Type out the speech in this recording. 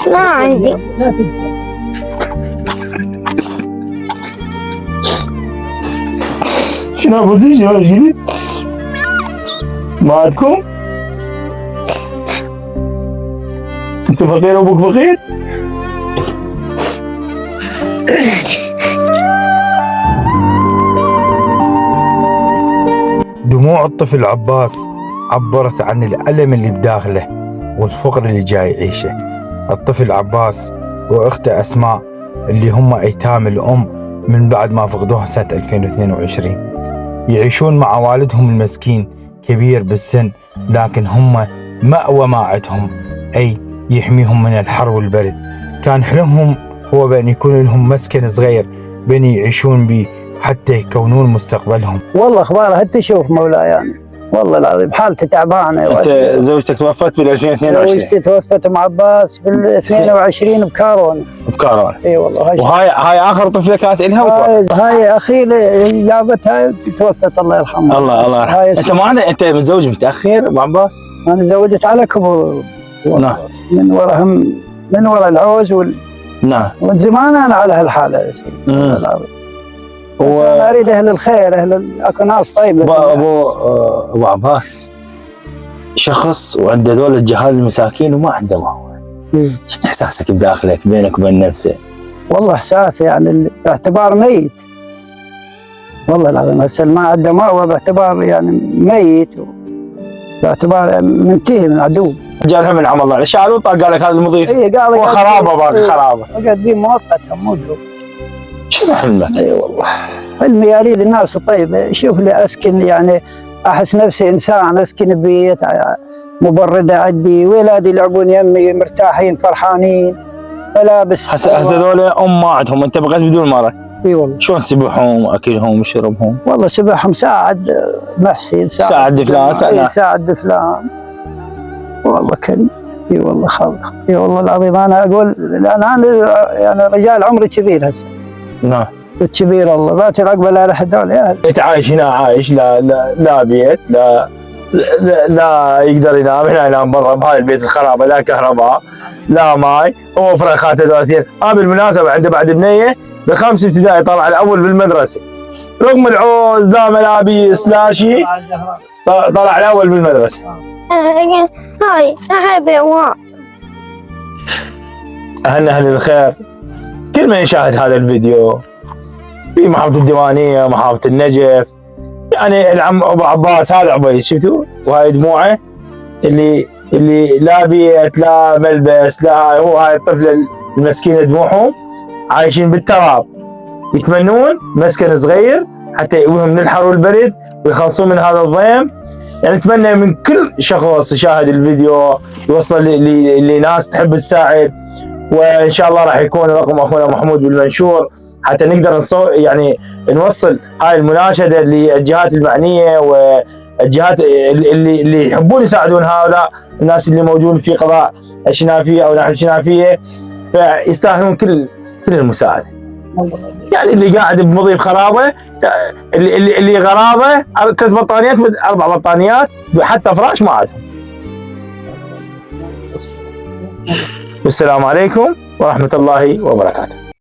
ما عندي. شنو بوزيش يا جيلي؟ ما عندكم؟ انت فقير وابوك فقير؟ دموع الطفل عباس عبرت عن الألم اللي بداخله والفقر اللي جاي يعيشه. الطفل عباس وأخته أسماء اللي هم أيتام الأم من بعد ما فقدوها سنة 2022 يعيشون مع والدهم المسكين كبير بالسن، لكن هم مأوى ما عندهم، أي يحميهم من الحر والبرد. كان حلمهم هو بأن يكون لهم مسكن صغير بين يعيشون به حتى يكونون مستقبلهم. والله اخبارها تشوف مولاي يعني. والله العظيم حالته تعبانه. انت زوجتك توفت بال 2022؟ زوجتي توفت ام عباس بال 22 بكارونا. بكارونا؟ اي والله. وهاي اخر طفله كانت الها؟ هاي اخي جابتها توفت الله يرحمها. الله يرحمها. انت ما عندك، انت متزوج متاخر ابو عباس؟ انا تزوجت على كبر. نعم. من وراء العوز نعم. ومن زمان انا على هالحاله يا سيدي. بس انا اريد اهل الخير، اكو ناس طيبه. ابو عباس شخص وعنده ذول الجهال المساكين وما عنده مهوى. شنو احساسك بداخلك بينك وبين نفسك؟ والله احساسي يعني باعتبار ميت. والله العظيم هسه ما عنده مأوى باعتبار يعني ميت، باعتبار منتهي من عدو. جالها من عمل الله شالوا قال لك هذا المضيف. اي قال لك وخرابه باقي خرابه. قاعد بيه مؤقته مو دروب. شنو حلمك؟ اي والله حلمي اريد الناس الطيبه. شوف لي اسكن، يعني احس نفسي انسان، اسكن ببيت مبرده عندي، ولادي يلعبون يمي مرتاحين فرحانين، ملابس. هسه ذول ما عندهم، انت بغيت بدون مرة. اي والله. شلون سبحهم واكلهم وشربهم؟ والله سبحهم ساعد محسن، ساعد فلان، ساعد فلان. والله كريم. اي والله خالق. اي والله العظيم انا اقول انا يعني رجال عمري كبير هسه. نعم. كبير الله باتي العقبه لا احد يا انت عايش هنا، عايش لا بيت، لا يقدر ينام هنا، ينام برا بهاي البيت الخرابه، لا كهرباء لا ماي. هو فرخاته 30. بالمناسبه عنده بعد بنيه ب5 ابتدائي طلع الاول بالمدرسه، رغم العوز لا ملابس لا شيء، طلع الاول بالمدرسه. هاي احب يوم. اهل الخير، كل من يشاهد هذا الفيديو في محافظة الديوانية، محافظة النجف، يعني العم ابو عباس هذا عبيس شفتوا، وهاي دموعه اللي لا بيت لا ملبس لا. هو هاي الطفلة المسكينة دموعهم عايشين بالتراب، يتمنون مسكن صغير حتى يقويهم من الحر والبرد ويخلصون من هذا الضيم. يعني نتمنى من كل شخص يشاهد الفيديو يوصل لناس تحب تساعد، وان شاء الله راح يكون رقم اخونا محمود بالمنشور حتى نقدر يعني نوصل هاي المناشده للجهات المعنيه والجهات اللي يحبون يساعدون هؤلاء الناس اللي موجودين في قضاء الشنافيه او ناحيه الشنافيه، فيستاهلون كل المساعده. يعني اللي قاعد بمضيف خرابه، اللي غرابه 3 بطانيات 4 بطانيات حتى فراش ما عندهم. والسلام عليكم ورحمه الله وبركاته.